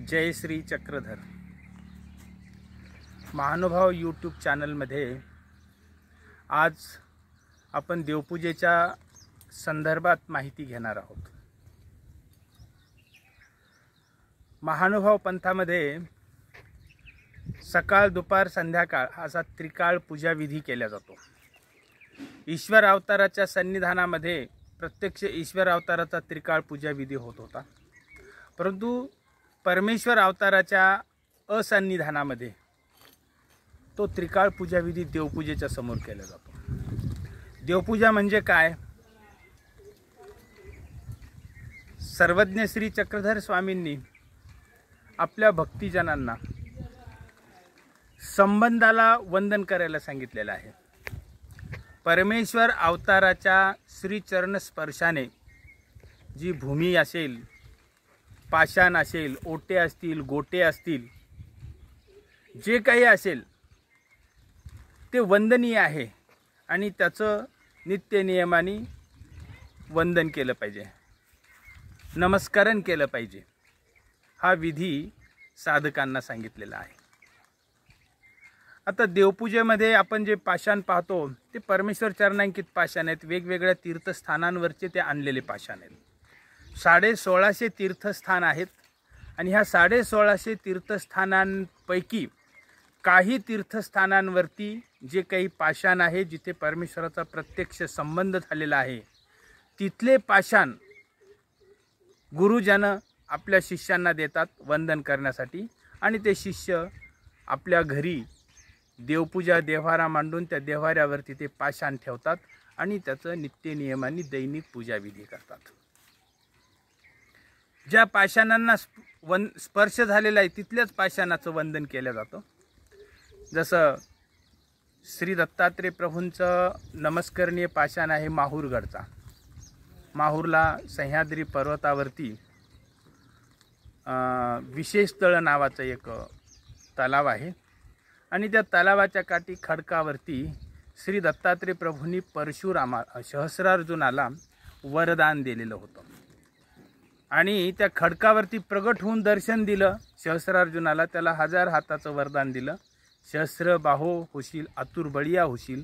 जय श्री चक्रधर महानुभाव YouTube चॅनलमध्ये आज आपण देवपूजेच्या संदर्भात माहिती घेणार आहोत। महानुभाव पंथामध्ये सकाळ दुपार संध्याकाळ असा त्रिकाळ पूजा विधी केला जातो। ईश्वर अवताराच्या सन्निधानामध्ये प्रत्यक्ष ईश्वर अवताराचा त्रिकाळ पूजा विधी होत होता, परंतु परमेश्वर अवताराच्या असन्निधानामध्ये तो त्रिकाळ पूजा विधी देवपूजेच्या समोर केला जातो। देवपूजा म्हणजे काय? सर्वज्ञ श्री चक्रधर स्वामींनी आपल्या भक्तिजनांना संबंधाला वंदन करायला सांगितलेलं आहे। परमेश्वर अवताराच्या श्री चरण स्पर्शाने जी भूमी असेल, पाषाण असेल, ओटे असतील, गोटे असतील, जे काही असेल ते वंदनीय आहे आणि त्याचं नित्य नियमाने वंदन केलं पाहिजे, नमस्कारण केलं पाहिजे। हा विधी साधकांना सांगितलेला आहे। आता देवपूजेमध्ये आपण जे पाषाण पाहतो ते परमेश्वर चरणांकित पाषाण आहेत। वेगवेगळ्या तीर्थस्थानांवरचे ते आणलेले पाषाण आहेत। 1650 तीर्थस्थान आहेत आणि ह्या 1650 तीर्थस्थानांपैकी काही तीर्थस्थानांवरती जे काही पाषाण आहे, जिथे परमेश्वराचा प्रत्यक्ष संबंध झालेला आहे, तिथले पाषाण गुरुजन आपल्या शिष्यांना देतात वंदन करण्यासाठी आणि ते शिष्य आपल्या घरी देवपूजा देव्हारा मांडून त्या देव्हाऱ्यावरती ते पाषाण ठेवतात आणि त्याचं नित्य नियमाने दैनिक पूजा विधी करतात। ज्या पाषाणांना स्पर्श झालेला आहे तिथल्याच पाषाणाचं वंदन केलं जातं। जसं श्री दत्तात्रय प्रभूंचं नमस्करणीय पाषाण आहे माहूरगडचा। माहूरला सह्याद्री पर्वतावरती विशेषतळ नावाचं एक तलाव आहे आणि त्या तलावाच्या काठी खडकावरती श्री दत्तात्रय प्रभूंनी सहस्रार्जुनाला वरदान दिलेलं होतं आणि त्या खडकावरती प्रगट होऊन दर्शन दिलं सहस्रार्जुनाला। त्याला 1000 हाताचं वरदान दिलं। सहस्र बाहो होशील, आतुर बळिया होशील,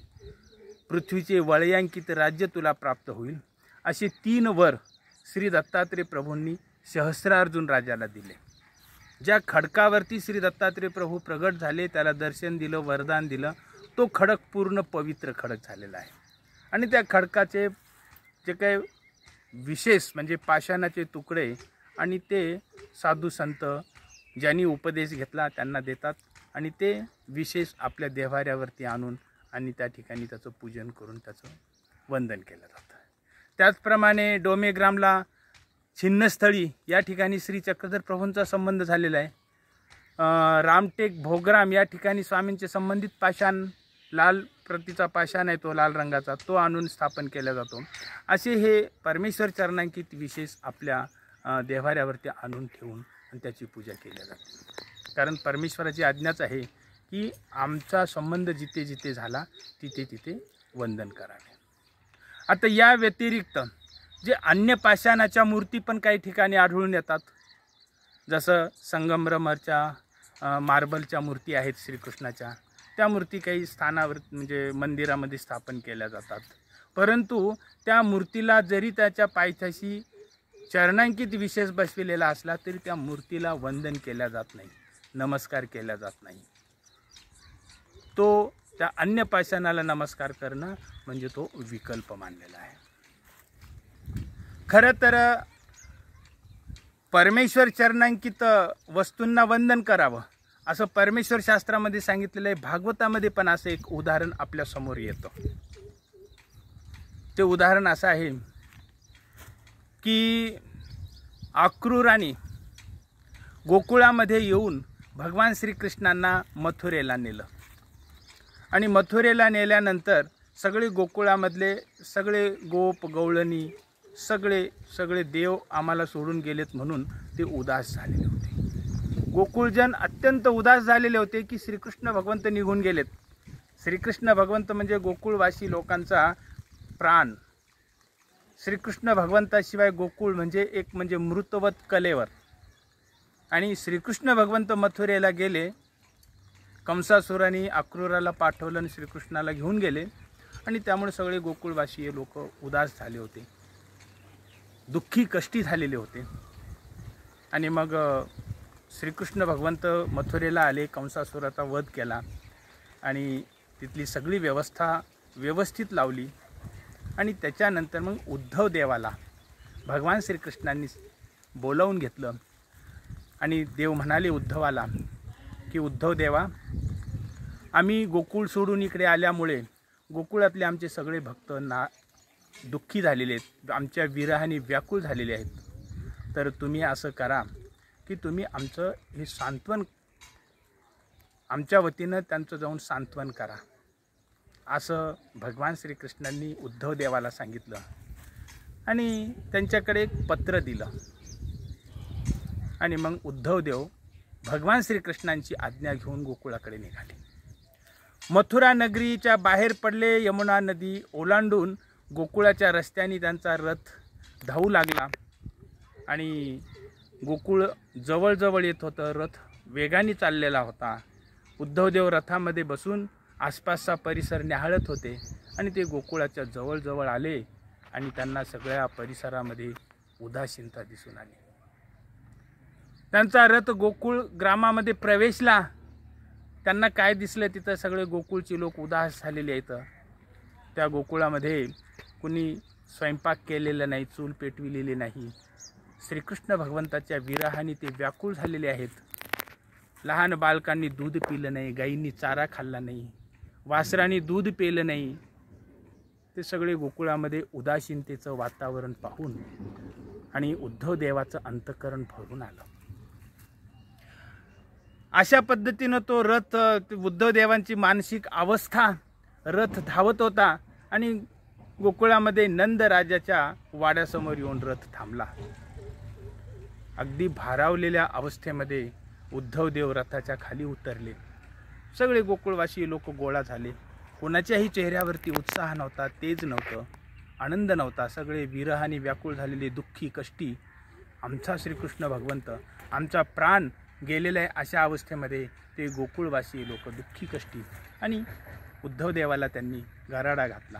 पृथ्वीचे वलयांकित राज्य तुला प्राप्त होईल, असे 3 वर श्री दत्तात्रय प्रभूंनी सहस्रार्जुन राजाला दिले। ज्या खडकावरती श्री दत्तात्रय प्रभू प्रगट झाले, त्याला दर्शन दिलं, वरदान दिलं, तो खडक पूर्ण पवित्र खडक झालेला आहे आणि त्या खडकाचे जे काही विशेष म्हणजे पाषाणाचे तुकडे आणि ते साधू संत ज्यांनी उपदेश घेतला त्यांना देतात आणि ते विशेष आपल्या देव्हाऱ्यावरती आणून आणि त्या ठिकाणी त्याचं पूजन करून त्याचं वंदन केलं जातं। त्याचप्रमाणे डोमेग्रामला छिन्नस्थळी या ठिकाणी श्री चक्रधर प्रभूंचा संबंध झालेला आहे। रामटेक भोगराम या ठिकाणी स्वामींचे संबंधित पाषाण, लाल प्रतीचा पाषाण आहे तो लाल रंगाचा, तो आणून स्थापन केला जातो। असे हे परमेश्वर चरणांकित विशेष आपल्या देव्हाऱ्यावरती आणून ठेवून आणि त्याची पूजा केली जाते। कारण परमेश्वराची आज्ञाच आहे की आमचा संबंध जिथे जिथे झाला तिथे तिथे वंदन करावे। आता या व्यतिरिक्त जे अन्य पाषाणाच्या मूर्ती पण काही ठिकाणी आढळून येतात, जसं संगमरमरच्या मार्बलच्या मूर्ती आहेत श्रीकृष्णाच्या, त्या मूर्ती काही स्थानावर म्हणजे मंदिरामध्ये स्थापन केल्या जातात, परंतु त्या मूर्तीला जरी त्याच्या पायथ्याशी चरणांकित विशेष बसविलेला असला तरी त्या मूर्तीला वंदन केल्या जात नाही, नमस्कार केला जात नाही। तो त्या अन्य पाषाणाला नमस्कार करणं म्हणजे तो विकल्प मानलेला आहे। खरं तर परमेश्वर चरणांकित वस्तूंना वंदन करावं असं परमेश्वर शास्त्रामध्ये सांगितलेलं आहे। भागवतामध्ये पण असं एक उदाहरण आपल्या समोर येतं। ते उदाहरण असं आहे की अक्रूराने गोकुळामध्ये येऊन भगवान श्रीकृष्णांना मथुरेला नेलं आणि मथुरेला नेल्यानंतर सगळे गोकुळामधले सगळे गोप गवळणी सगळे देव आम्हाला सोडून गेलेत म्हणून ते उदास झालेले होते। गोकुळजन अत्यंत उदास झालेले होते की श्रीकृष्ण भगवंत निघून गेलेत। श्रीकृष्ण भगवंत म्हणजे गोकुळवासी लोकांचा प्राण। श्रीकृष्ण भगवंताशिवाय गोकुळ म्हणजे एक म्हणजे मृतवत कलेवर आणि श्रीकृष्ण भगवंत मथुरेला गेले. कंसासुराने अक्रूराला पाठवलं आणि श्रीकृष्णाला घेऊन गेले आणि त्यामुळे सगळे गोकुळवासीय लोक उदास झाले होते, दुःखी कष्टी झालेले होते. आणि मग श्रीकृष्ण भगवंत मथुरेला आले, कंसासुराचा वध केला आणि तिथली सगळी व्यवस्था व्यवस्थित लावली. आणि त्याच्यानंतर मग उद्धव देवाला भगवान श्रीकृष्णांनी बोलावून घेतलं आणि देव म्हणाले उद्धवाला की उद्धव देवा, आम्ही गोकुळ सोडून इकडे आल्यामुळे गोकुळातले आमचे सगळे भक्त दुःखी झालेले आहेत, आमच्या विरहाने व्याकुळ झालेले आहेत. तर तुम्ही असं करा की तुम्ही आमचं हे सांत्वन, आमच्या वतीनं त्यांचं जाऊन सांत्वन करा, असं भगवान श्रीकृष्णांनी उद्धव देवाला सांगितलं. आणि त्यांच्याकडे एक पत्र दिलं. आणि मग उद्धव देव भगवान श्रीकृष्णांची आज्ञा घेऊन गोकुळाकडे निघाले. मथुरा नगरीच्या बाहेर पडले. यमुना नदी ओलांडून गोकुळाच्या रस्त्याने त्यांचा रथ धावू लागला आणि गोकुळ जवळजवळ येत होतं. रथ वेगाने चाललेला होता. उद्धवदेव रथामध्ये बसून आसपासचा परिसर न्याहाळत होते आणि ते गोकुळाच्या जवळजवळ आले आणि त्यांना सगळ्या परिसरामध्ये उदासीनता दिसून आली. त्यांचा रथ गोकुळ ग्रामामध्ये प्रवेशला. त्यांना काय दिसलं, तिथं सगळे गोकुळची लोक उदास झालेले आहेत. त्या गोकुळामध्ये कुणी स्वयंपाक केलेला नाही, चूल पेटविलेली नाही. श्रीकृष्ण भगवंताच्या विरहाने ते व्याकुळ झालेले आहेत. लहान बालकांनी दूध पिलं नाही, गाईंनी चारा खाल्ला नाही, वासरांनी दूध पिलं नाही. ते सगळे गोकुळामध्ये उदासीनतेचं वातावरण पाहून आणि उद्धव देवाचं अंतःकरण भरून आलं. अशा पद्धतीनं तो रथ, उद्धव देवांची मानसिक अवस्था, रथ धावत होता आणि गोकुळामध्ये नंद राजाच्या वाड्यासमोर येऊन रथ थांबला. अगदी भारावलेल्या अवस्थेमध्ये उद्धवदेव रथाच्या खाली उतरले. सगळे गोकुळवासी लोक गोळा झाले. कोणाच्याही चेहऱ्यावरती उत्साह नव्हता, तेज नव्हतं, आनंद नव्हता. सगळे विरहाने व्याकुळ झालेले, दुःखी कष्टी. आमचा श्रीकृष्ण भगवंत, आमचा प्राण गेलेला आहे, अशा अवस्थेमध्ये ते गोकुळवासी लोक दुःखी कष्टी. आणि उद्धवदेवाला त्यांनी गराडा घातला.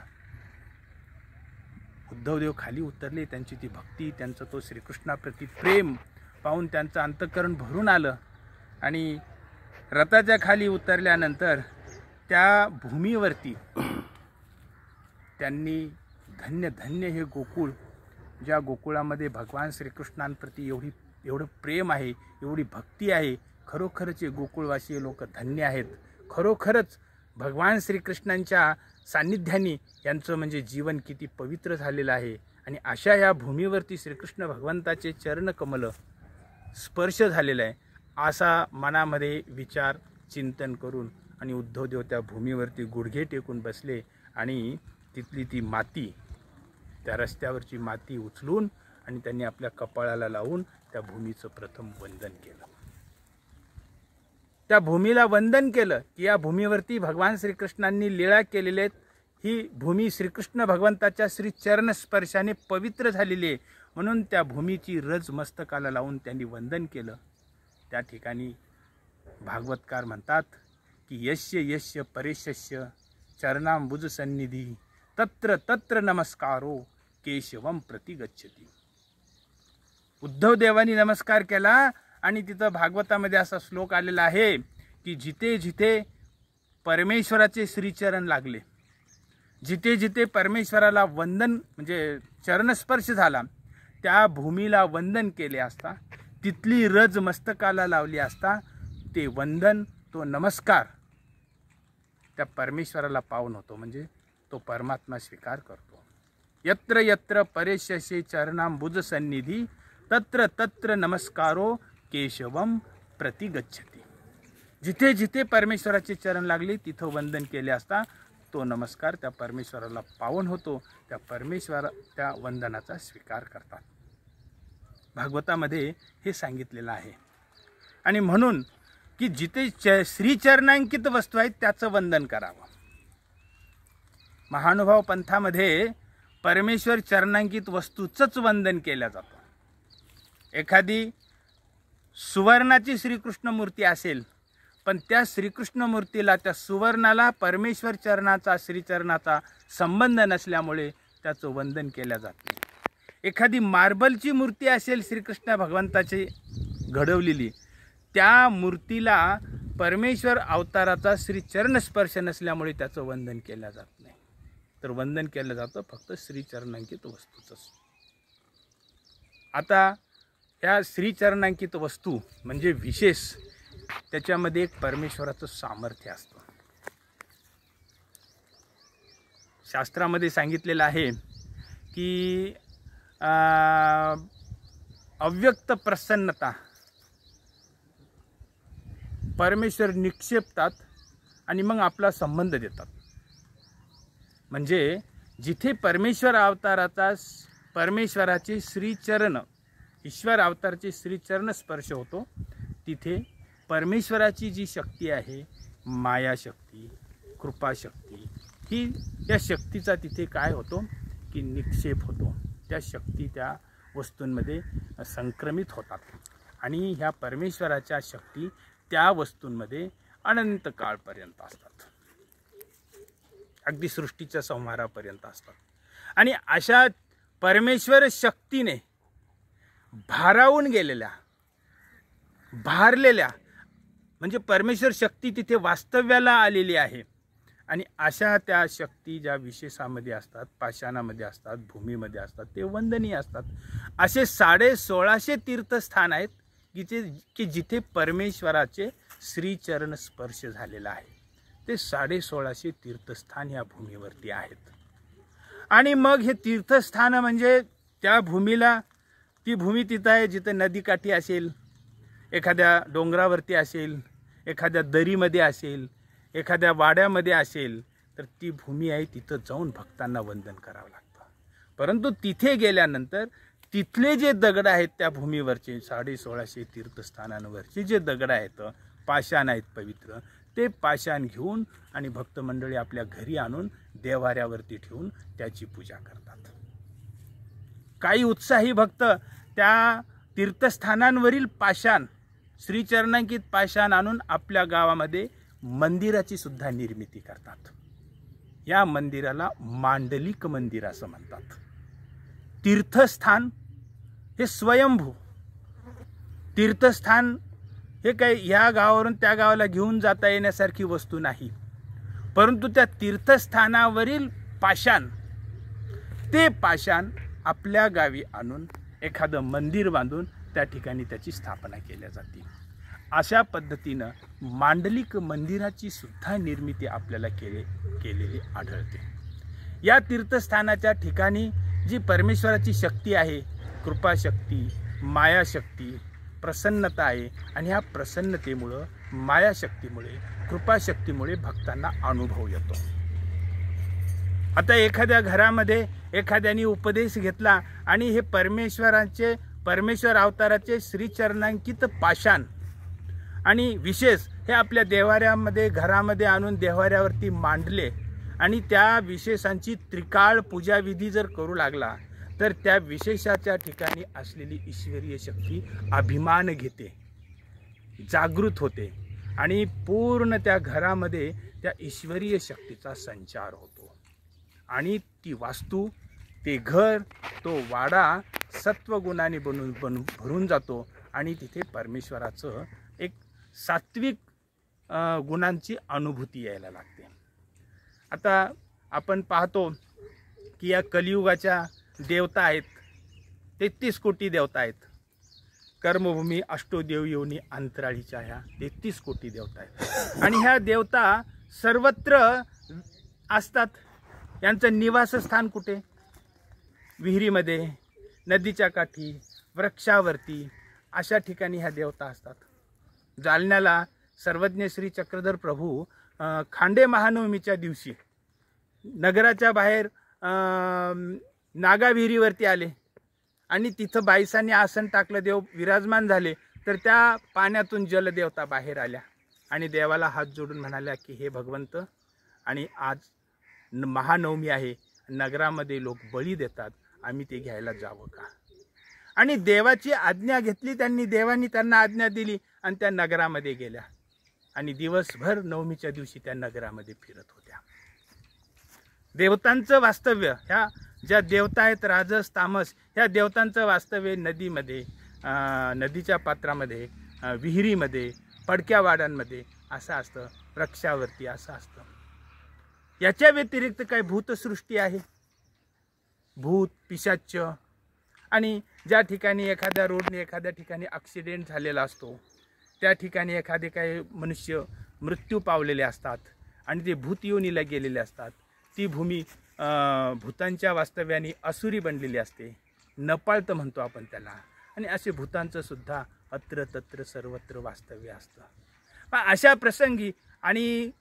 उद्धवदेव खाली उतरले. त्यांची ती भक्ती, त्यांचं तो श्रीकृष्णाप्रती प्रेम पाहून त्यांचं अंतःकरण भरून आलं. आणि रथाच्या खाली उतरल्यानंतर त्या भूमीवरती त्यांनी धन्य धन्य हे गोकुळ, ज्या गोकुळामध्ये भगवान श्रीकृष्णांप्रती एवढं प्रेम आहे, एवढी भक्ती आहे, खरोखरच हे गोकुळवासी लोक धन्य आहेत. खरोखरच भगवान श्रीकृष्णांच्या सान्निध्याने यांचं म्हणजे जीवन किती पवित्र झालेलं आहे. आणि अशा या भूमीवरती श्रीकृष्ण भगवंताचे चरणकमल स्पर्श झालेला आहे, असा मनामध्ये विचार चिंतन करून आणि उद्धवदेव त्या भूमीवरती गुडघे टेकून बसले आणि तिथली ती माती, त्या रस्त्यावरची माती उचलून आणि त्यांनी आपल्या कपाळाला लावून त्या भूमीचं प्रथम वंदन केलं. त्या भूमीला वंदन केलं की या भूमीवरती भगवान श्रीकृष्णांनी लीळा केलेले आहेत. ही भूमी श्रीकृष्ण भगवंताच्या श्री चरणस्पर्शाने पवित्र झालेली आहे. म्हणून त्या भूमीची रज मस्तकाला लावून त्यांनी वंदन केलं. त्या ठिकाणी भागवतकार म्हणतात की यस्य यस्य परेशस्य चरणांबुज सन्निधी तत्र तत्र नमस्कारो केशवम प्रति गच्छति. उद्धवदेवानी नमस्कार केला आणि तिथं भागवतामध्ये असा श्लोक आलेला आहे की जिथे जिथे परमेश्वराचे श्रीचरण लागले, जिथे जिथे परमेश्वराला वंदन म्हणजे चरणस्पर्श झाला, त्या भूमीला वंदन केले असता, तिथली रज मस्तकाला लावली असता, ते वंदन, तो नमस्कार त्या परमेश्वराला पावन होतो, म्हणजे तो परमात्मा स्वीकार करतो. यत्र यत्र परेशस्य चरणांबुज सन्निधी तत्र तत्र नमस्कारो केशवम प्रति गच्छति. जिथे जिथे परमेश्वराचे चरण लागले तिथं वंदन केले असता तो नमस्कार त्या परमेश्वराला पावन होतो. त्या वंदनाचा स्वीकार करतात. भागवतामध्ये हे सांगितलेलं आहे. आणि म्हणून की जिथे श्रीचरणांकित वस्तू आहेत त्याचं वंदन करावं. महानुभाव पंथामध्ये परमेश्वर चरणांकित वस्तूचंच वंदन केलं जातं. एखादी सुवर्णाची श्रीकृष्ण मूर्ती असेल, पण त्या श्रीकृष्ण मूर्तीला, त्या सुवर्णाला परमेश्वर चरणाचा, श्रीचरणाचा संबंध नसल्यामुळे त्याचं वंदन केलं जात नाही. एखादी मार्बलची मूर्ती असेल श्रीकृष्ण भगवंताची घडवलेली, त्या मूर्तीला परमेश्वर अवताराचा श्रीचरण स्पर्श नसल्यामुळे त्याचं वंदन केलं जात नाही. तर वंदन केलं जातं फक्त श्रीचरणांकित वस्तूचंच. आता ह्या श्रीचरणांकित वस्तू म्हणजे विशेष, त्याच्यामध्ये एक परमेश्वराचं सामर्थ्य असतं. शास्त्रामध्ये सांगितलेलं आहे की अव्यक्त प्रसन्नता परमेश्वर निक्षेपतात आणि मग आपला संबंध देतात. म्हणजे जिथे परमेश्वर अवताराचा, परमेश्वराचे श्रीचरण, ईश्वर अवताराचे श्रीचरण स्पर्श होतो, तिथे परमेश्वराची जी शक्ती आहे, मायाशक्ती, कृपाशक्ती, ही त्या शक्तीचा तिथे काय होतो की निक्षेप होतो. त्या शक्ती त्या वस्तूंमध्ये संक्रमित होतात आणि ह्या परमेश्वराच्या शक्ती त्या वस्तूंमध्ये अनंत काळपर्यंत असतात, अगदी सृष्टीच्या संहारापर्यंत असतात. आणि अशा परमेश्वर शक्तीने भारावून गेलेल्या, भारलेल्या, म्हणजे परमेश्वर शक्ती तिथे वास्तव्याला आलेली आहे. आणि अशा त्या शक्ती ज्या विशेषामध्ये असतात, पाषाणामध्ये असतात, भूमीमध्ये असतात, ते वंदनीय असतात. असे 1650 तीर्थस्थान आहेत की जिथे परमेश्वराचे श्रीचरण स्पर्श झालेला आहे. ते 1650 तीर्थस्थान ह्या भूमीवरती आहेत. आणि मग हे तीर्थस्थान म्हणजे त्या भूमीला, ती भूमी तिथं आहे जिथं नदीकाठी असेल, एखाद्या डोंगरावरती असेल, एखाद्या दरीमध्ये असेल, एखाद्या वाड्यामध्ये असेल, तर ती भूमी आहे, तिथं जाऊन भक्तांना वंदन करावं लागतं. परंतु तिथे गेल्यानंतर तिथले जे दगड आहेत त्या भूमीवरचे, 1650 तीर्थस्थानांवरचे जे दगड आहेत, पाषाण आहेत पवित्र, ते पाषाण घेऊन आणि भक्त मंडळी आपल्या घरी आणून देवाऱ्यावरती ठेवून त्याची पूजा करतात. काही उत्साही भक्त त्या तीर्थस्थानांवरील पाषाण, श्रीचरणांकित पाषाण आणून आपल्या गावामध्ये मंदिराची सुद्धा निर्मिती करतात. या मंदिराला मांडलिक मंदिर असं म्हणतात. तीर्थस्थान हे स्वयंभू तीर्थस्थान, हे काही ह्या गावावरून त्या गावाला घेऊन जाता येण्यासारखी वस्तू नाही. परंतु त्या तीर्थस्थानावरील पाषाण, ते पाषाण आपल्या गावी आणून एखादं मंदिर बांधून त्या ठिकाणी त्याची स्थापना केल्या जाते. अशा पद्धतीनं मांडलिक मंदिराची सुद्धा निर्मिती आपल्याला केलेली आढळते. या तीर्थस्थानाच्या ठिकाणी जी परमेश्वराची शक्ती आहे, कृपाशक्ती, मायाशक्ती, प्रसन्नता आहे, आणि ह्या प्रसन्नतेमुळं, मायाशक्तीमुळे, कृपाशक्तीमुळे भक्तांना अनुभव येतो. आता एखाद्या घरामध्ये एखाद्याने उपदेश घेतला आणि हे परमेश्वर अवताराचे श्रीचरणांकित पाषाण आणि विशेष हे आपल्या देवाऱ्यामध्ये, घरामध्ये आणून देवाऱ्यावरती मांडले आणि त्या विशेषांची त्रिकाळ पूजाविधी जर करू लागला, तर त्या विशेषाच्या ठिकाणी असलेली ईश्वरीय शक्ती अभिमान घेते, जागृत होते आणि पूर्ण त्या घरामध्ये त्या ईश्वरीय शक्तीचा संचार होतो. आणि ती वास्तू, ते घर, तो वाडा सत्वगुणाने भरून जातो आणि तिथे परमेश्वराचं एक सात्विक गुणांची अनुभूती यायला लागते. आता आपण पाहतो की या कलियुगाच्या देवता आहेत, 33 कोटी देवता आहेत. कर्मभूमी अष्टोदेव योनी अंतराळीच्या ह्या 33 कोटी देवता आहेत. आणि ह्या देवता सर्वत्र असतात. यांचं निवासस्थान कुठे? विहिरीमध्ये, नदीच्या काठी, वृक्षावरती, अशा ठिकाणी ह्या देवता असतात. जालन्याला सर्वज्ञ श्री चक्रधर प्रभू खांडे महानवमीच्या दिवशी नगराच्या बाहेर नागाविहिरीवरती आले आणि तिथं बाईसांनी आसन टाकलं, देव विराजमान झाले. तर त्या पाण्यातून जलदेवता बाहेर आल्या आणि देवाला हात जोडून म्हणाल्या की हे भगवंत, आणि आज महानवमी आहे, नगरामध्ये लोक बळी देतात, आम्ही ते घ्यायला जावं का? आणि देवाची आज्ञा घेतली त्यांनी, देवानी त्यांना आज्ञा दिली आणि त्या नगरामध्ये गेल्या आणि दिवसभर नवमीच्या दिवशी त्या नगरामध्ये फिरत होत्या. देवतांचं वास्तव्य, ह्या ज्या देवता आहेत राजस तामस, ह्या देवतांचं वास्तव्य नदीमध्ये, नदीच्या पात्रामध्ये, विहिरीमध्ये, पडक्या वाड्यांमध्ये असं असतं, वृक्षावरती असं असतं. याच्या व्यतिरिक्त काही भूतसृष्टी आहे, भूत पिशाच. आणि ज्या ठिकाणी एखाद्या रोडने एखाद्या ठिकाणी ॲक्सिडेंट झालेला असतो, त्या ठिकाणी एखादे काही मनुष्य मृत्यू पावलेले असतात आणि ते भूत योनीला गेलेले असतात. ती भूमी भूतांच्या वास्तव्याने असुरी बनलेली असते, नपाळतं म्हणतो आपण त्याला. आणि असे भूतांचं सुद्धा अत्र तत्र सर्वत्र वास्तव्य असतं. पण अशा प्रसंगी आणि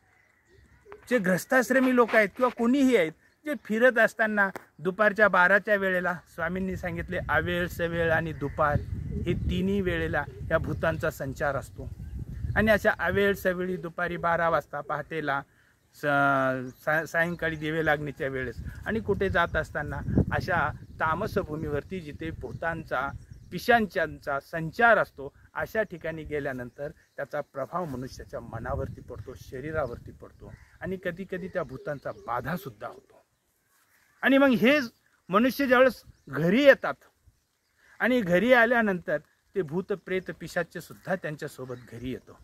जे ग्रस्ताश्रमी लोक आहेत किंवा कोणीही आहेत, जे फिरत असताना दुपारच्या 12च्या वेळेला स्वामींनी सांगितले आवेळ सवेळ आणि दुपार हे तिन्ही वेळेला या भूतांचा संचार असतो. आणि अशा आवेळ सवेळी दुपारी 12 वाजता, पहाटेला, सायंकाळी दिवे लागण्याच्या वेळेस आणि कुठे जात असताना अशा तामसभूमीवरती जिथे भूतांचा पिशाच्यांचा संचार असतो अशा ठिकाणी गेल्यानंतर त्याचा प्रभाव मनुष्याच्या मनावरती पडतो, शरीरावरती पडतो आणि कधी कधी त्या भूतांचा बाधासुद्धा होतो. आणि मग हे मनुष्य ज्यावेळेस घरी येतात आणि घरी आल्यानंतर ते भूत प्रेत पिशाच्य सुद्धा त्यांच्यासोबत घरी येतो.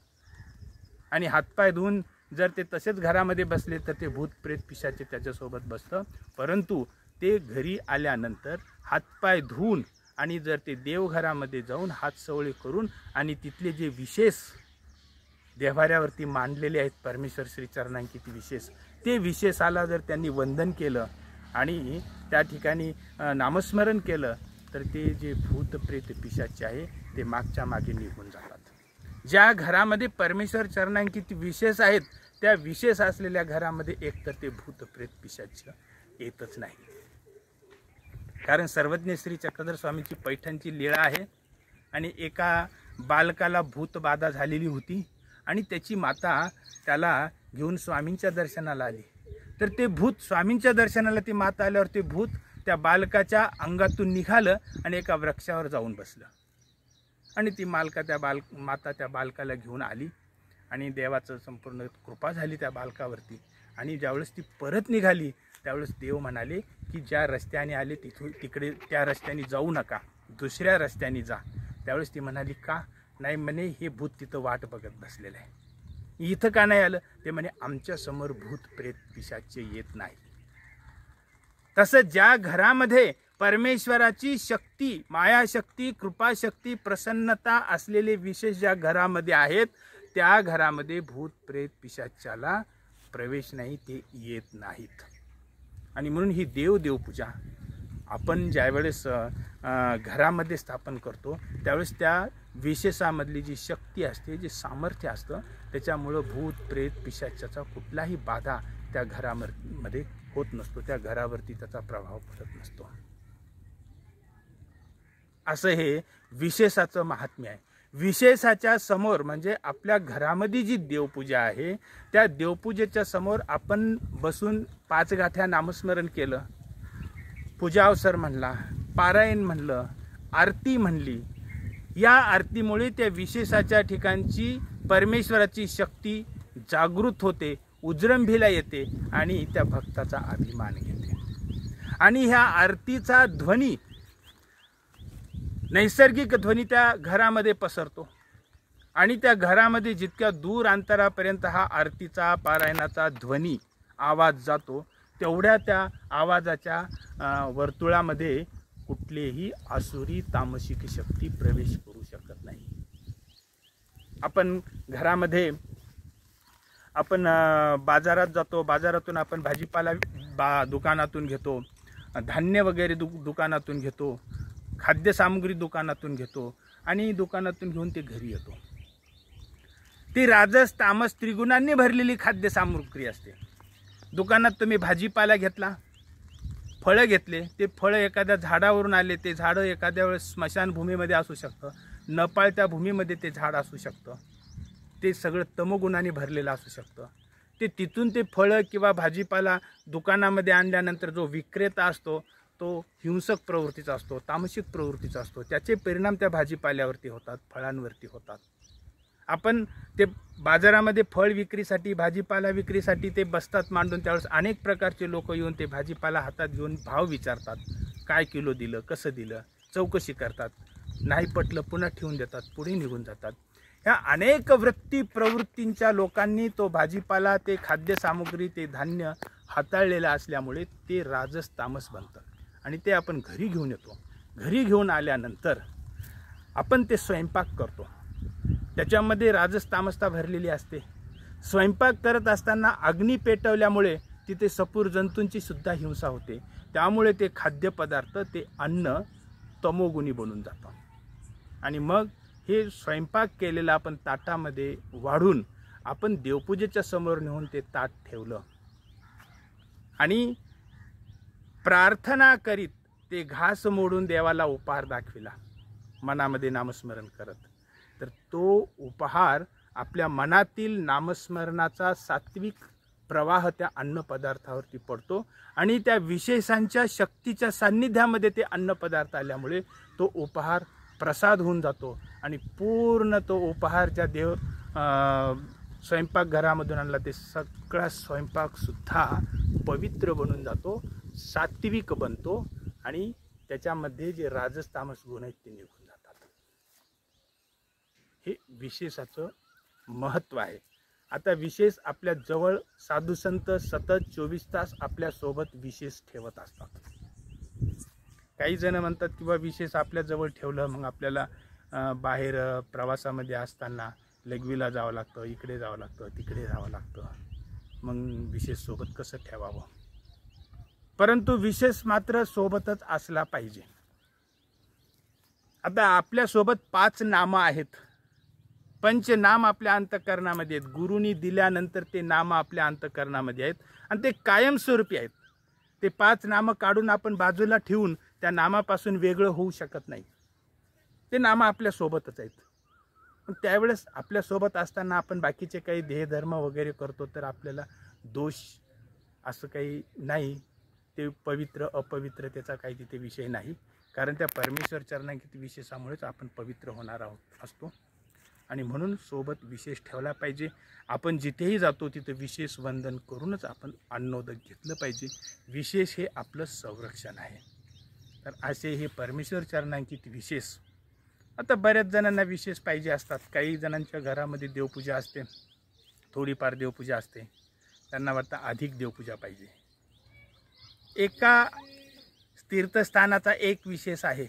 आणि हातपाय धुवून जर ते तसेच घरामध्ये बसले तर ते भूत प्रेत पिशाच्य त्याच्यासोबत बसतं. परंतु ते घरी आल्यानंतर हातपाय धुवून आणि जर ते देवघरामध्ये जाऊन हातसवळे करून आणि तिथले जे विशेष देव्हाऱ्यावरती मांडलेले आहेत परमेश्वर श्री चरणांकित विशेष, ते विशेषाला जर त्यांनी वंदन केलं आणि त्या ठिकाणी नामस्मरण केलं तर ते जे भूत प्रेत पिशाच्य आहे ते मागच्या मागे निघून जातात. ज्या घरामध्ये परमेश्वर चरणांकित विशेष आहेत त्या विशेष असलेल्या घरामध्ये एकतर ते भूत प्रेत पिशाच्य येतच नाही. कारण सर्वज्ञ श्री चक्रधर स्वामींची पैठणची लीळा आहे आणि एका बालकाला भूतबाधा झालेली होती आणि त्याची माता त्याला घेऊन स्वामींच्या दर्शनाला आली. तर ते भूत स्वामींच्या दर्शनाला ती माता आल्यावर ते भूत त्या बालकाच्या अंगातून निघालं आणि एका वृक्षावर जाऊन बसलं. आणि ती माता त्या बालकाला घेऊन आली आणि देवाचं संपूर्ण कृपा झाली त्या बालकावरती. आणि ज्यावेळेस ती परत निघाली त्यावेळेस देव म्हणाले की ज्या रस्त्याने आले तिकडे त्या रस्त्याने जाऊ नका, दुसऱ्या रस्त्याने जा. त्यावेळेस ती म्हणाली का नाही, म्हणे हे भूत तिथं वाट बघत बसलेलं आहे. इथं का नाही आलं, ते म्हणे आमच्या समोर भूत प्रेत पिशाच्य येत नाही. तसं ज्या घरामध्ये परमेश्वराची शक्ती, मायाशक्ती, कृपाशक्ती, प्रसन्नता असलेले विशेष ज्या घरामध्ये आहेत त्या घरामध्ये भूत प्रेत पिशाच्याला प्रवेश नाही, ते येत नाहीत. आणि म्हणून ही देवपूजा आपण ज्यावेळेस घरामध्ये स्थापन करतो त्यावेळेस त्या विशेषामधली जी शक्ती असते, जे सामर्थ्य असतं, त्याच्यामुळं भूत प्रेत पिशाच्याचा कुठलाही बाधा त्या घरामध्ये होत नसतो, त्या घरावरती त्याचा प्रभाव पडत नसतो. असं हे विशेषाचं महात्म्य आहे. विशेषाच्या समोर म्हणजे आपल्या घरामध्ये जी देवपूजा आहे त्या देवपूजेच्या समोर आपण बसून 5 गाठ्या नामस्मरण केलं, पूजा अवसर म्हणला, पारायण म्हणलं, आरती म्हणली, या आरतीमुळे त्या विशेषाच्या ठिकाणची परमेश्वराची शक्ती जागृत होते, उजरंभीला येते आणि त्या भक्ताचा अभिमान घेते. आणि ह्या आरतीचा ध्वनी, नैसर्गिक ध्वनी त्या घरामध्ये पसरतो आणि त्या घरामध्ये जितक्या दूर अंतरापर्यंत हा आरतीचा पारायणाचा ध्वनी आवाज जातो तेवढ्या त्या आवाजाच्या वर्तुळामध्ये कुठलेही आसुरी तामसिक शक्ती प्रवेश करू शकत नाही. आपण घरामध्ये आपण बाजारात जातो, बाजारातून आपण भाजीपाला दुकानातून घेतो, धान्य वगैरे दुकानातून घेतो, खाद्यसामुग्री दुकानातून घेतो आणि दुकानातून घेऊन ते घरी येतो. ती राजस तामस त्रिगुणांनी भरलेली खाद्यसामुग्री असते. दुकानात तुम्ही भाजीपाला घेतला, फळं घेतले, ते फळं एखाद्या झाडावरून आले, ते झाडं एखाद्या वेळेस स्मशानभूमीमध्ये असू शकतं, नपाळत्या भूमीमध्ये ते झाड असू शकतं, ते सगळं तमोगुणाने भरलेलं असू शकतं. तिथून ते फळं किंवा भाजीपाला दुकानामध्ये आणल्यानंतर जो विक्रेता असतो तो हिंसक प्रवृत्तीचा असतो, तामसिक प्रवृत्तीचा असतो. त्याचे परिणाम त्या भाजीपाल्यावरती होतात, फळांवरती होतात. आपण ते बाजारामध्ये फळ विक्रीसाठी, भाजीपाला विक्रीसाठी ते बसतात मांडून. त्यावेळेस अनेक प्रकारचे लोक येऊन ते भाजीपाला हातात घेऊन भाव विचारतात, काय किलो दिलं, कसं दिलं, चौकशी करतात. नाही पटलं पुन्हा ठेवून देतात, पुढे निघून जातात. ह्या अनेक वृत्ती प्रवृत्तींच्या लोकांनी तो भाजीपाला, ते खाद्यसामुग्री, ते धान्य हाताळलेलं असल्यामुळे ते राजस तामस बनतं. आणि ते आपण घरी घेऊन येतो. घरी घेऊन आल्यानंतर आपण ते स्वयंपाक करतो. त्याच्यामध्ये राजस तामसता भरलेली असते. स्वयंपाक करत असताना अग्नी पेटवल्यामुळे तिथे सपूर जंतूंची सुद्धा हिंसा होते. त्यामुळे ते खाद्यपदार्थ, ते अन्न तमोगुणी बनून जातं. आणि मग हे स्वयंपाक केलेलं आपण ताटामध्ये वाढून आपण देवपूजेच्या समोर नेऊन ते ताट ठेवलं आणि प्रार्थना करीत ते घास मोडून देवाला उपहार दाखविला, मनामध्ये नामस्मरण करत, तर तो उपहार आपल्या मनातील नामस्मरणाचा सात्विक प्रवाह त्या अन्नपदार्थावरती पडतो. आणि त्या विशेषांच्या शक्तीच्या सान्निध्यामध्ये ते अन्नपदार्थ आल्यामुळे तो उपहार प्रसाद होऊन जातो. आणि पूर्ण तो उपहार ज्या स्वयंपाकघरामधून आणला, ते सगळा स्वयंपाकसुद्धा पवित्र बनून जातो, सात्विक बनतो. आणि त्याच्यामध्ये जे राजस तामस गुण आहेत ते निघून जातात. हे विशेषाचं महत्त्व आहे. आता विशेष आपल्या जवळ साधुसंत सतत 24 तास आपल्यासोबत विशेष ठेवत असतात. काही जण म्हणतात की बा विशेष आपल्या जवळ ठेवलं, मग आपल्याला बाहेर प्रवासामध्ये असताना लघवीला जावं लागतं, इकडे जावं लागतं, तिकडे जावं लागतं, मग विशेष सोबत कसं ठेवावं. परंतु विशेष मात्र सोबतच असला पाहिजे. आता आपल्यासोबत 5 नामं आहेत, पंचनाम आपल्या अंतःकरणामध्ये आहेत. गुरुनी दिल्यानंतर ते नामं आपल्या अंतःकरणामध्ये आहेत आणि ते कायमस्वरूपी आहेत. ते 5 नामं काढून आपण बाजूला ठेवून त्या नामापासून वेगळं होऊ शकत नाही. ते नामं आपल्यासोबतच आहेत. पण त्यावेळेस आपल्यासोबत असताना आपण बाकीचे काही ध्येयधर्म वगैरे करतो तर आपल्याला दोष असं काही नाही. ते पवित्र अपवित्र त्याचा काही तिथे विषय नाही. कारण त्या परमेश्वर चरणांकित विशेषामुळेच आपण पवित्र होणार असतो. आणि म्हणून सोबत विशेष ठेवला पाहिजे. आपण जिथेही जातो तिथे विशेष वंदन करूनच आपण अन्नोदक घेतलं पाहिजे. विशेष हे आपलं संरक्षण आहे. तर असे हे परमेश्वर चरणांकित विशेष. आता बऱ्याच जणांना विशेष पाहिजे असतात. काही जणांच्या घरामध्ये देवपूजा असते, थोडीफार देवपूजा असते, त्यांना वाटतं अधिक देवपूजा पाहिजे. एका तीर्थस्थानाचा एक विशेष आहे,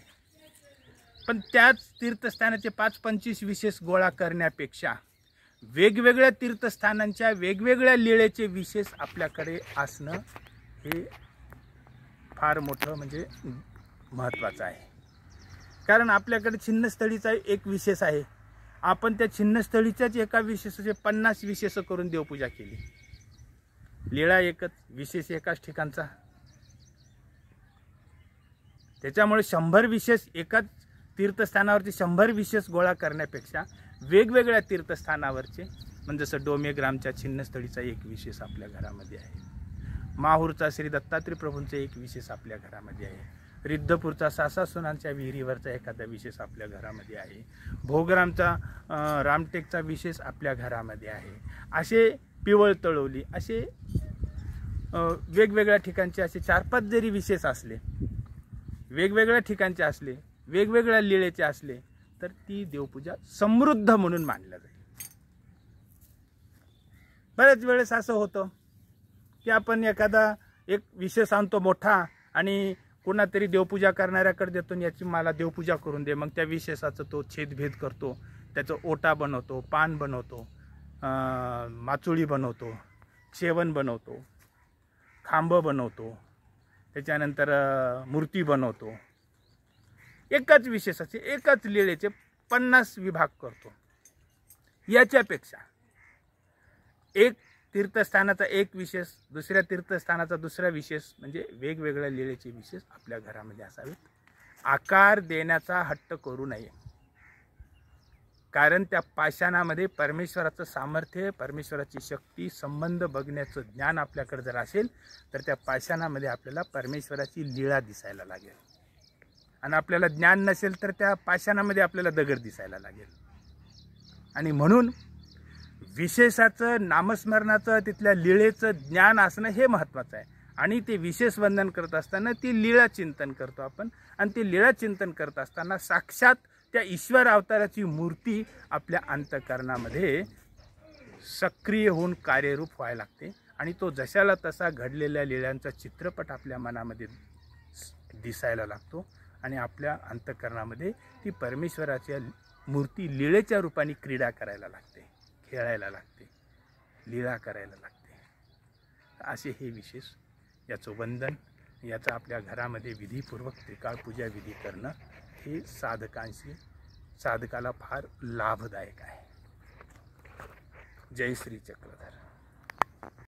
पण त्याच तीर्थस्थानाचे 5-25 विशेष गोळा करण्यापेक्षा वेगवेगळ्या तीर्थस्थानांच्या वेगवेगळ्या लीळेचे विशेष आपल्याकडे असणं हे फार मोठं म्हणजे महत्त्वाचं आहे. कारण आपल्याकडे छिन्नस्थळीचा एक विशेष आहे. आपण त्या छिन्नस्थळीच्याच एका विशेषाचे 50 विशेष करून देवपूजा केली. लीळा एकच, विशेष एकाच ठिकाणचा. त्याच्यामुळे 100 विशेष एकाच तीर्थस्थानावरचे 100 विशेष गोळा करण्यापेक्षा वेगवेगळ्या तीर्थस्थानावरचे, म्हणजे जसं डोमेग्रामच्या छिन्नस्थळीचा एक विशेष आपल्या घरामध्ये आहे, माहूरचा श्री दत्तात्रय प्रभूंचा एक विशेष आपल्या घरामध्ये आहे, रिद्धपूरचा सासासुनांच्या विहिरीवरचा एखादा विशेष आपल्या घरामध्ये आहे, भोगरामचा रामटेकचा विशेष आपल्या घरामध्ये आहे. असे पिवळ तळवली, असे वेगवेगळ्या ठिकाणचे असे 4-5 जरी विशेष असले, वेगवेगळ्या ठिकाणचे असले, वेगवेगळ्या लीळेचे असले, तर ती देवपूजा समृद्ध म्हणून मानल्या जाईल. बऱ्याच वेळेस असं होतं की आपण एखादा एक विशेष आणतो मोठा आणि कोणातरी देवपूजा करणाऱ्याकडे देतो, याची मला देवपूजा करून दे. मग त्या विशेषाचं तो छेदभेद करतो, त्याचं ओटा बनवतो, पान बनवतो, माचुळी बनवतो, शेवण बनवतो, खांब बनवतो, त्याच्यानंतर मूर्ती बनवतो. एकाच विशेषाचे, एकाच लीळेचे 50 विभाग करतो. याच्यापेक्षा एक तीर्थस्थानाचा एक विशेष, दुसऱ्या तीर्थस्थानाचा दुसरा विशेष, म्हणजे वेगवेगळ्या लीळेचे विशेष आपल्या घरामध्ये असावेत. आकार देण्याचा हट्ट करू नये. कारण त्या पाषाणामध्ये परमेश्वराचं सामर्थ्य, परमेश्वराची शक्ती, संबंध बघण्याचं ज्ञान आपल्याकडे जर असेल तर त्या पाषाणामध्ये आपल्याला परमेश्वराची लीळा दिसायला लागेल. आणि आपल्याला ज्ञान नसेल तर त्या पाषाणामध्ये आपल्याला दगड दिसायला लागेल. आणि म्हणून विशेषाचं, नामस्मरणाचं, तिथल्या लीळेचं ज्ञान असणं हे महत्त्वाचं आहे. आणि ते विशेष वंदन करत असताना ती लीळा चिंतन करतो आपण. आणि ते लीळा चिंतन करत असताना साक्षात त्या ईश्वर अवताराची मूर्ती आपल्या अंतःकरणामध्ये सक्रिय होऊन कार्यरूप व्हायला लागते. आणि तो जशाला तसा घडलेल्या लीळांचा चित्रपट आपल्या मनामध्ये दिसायला लागतो. आणि आपल्या अंतःकरणामध्ये ती परमेश्वराच्या मूर्ती लीळेच्या रूपाने क्रीडा करायला लागते, खेळायला लागते, लीळा करायला लागते. असे हे विशेष, याचं वंदन, याचं आपल्या घरामध्ये विधीपूर्वक त्रिकाळ पूजा विधी करणं हे साधकाला फार लाभदायक आहे. जय श्री चक्रधर.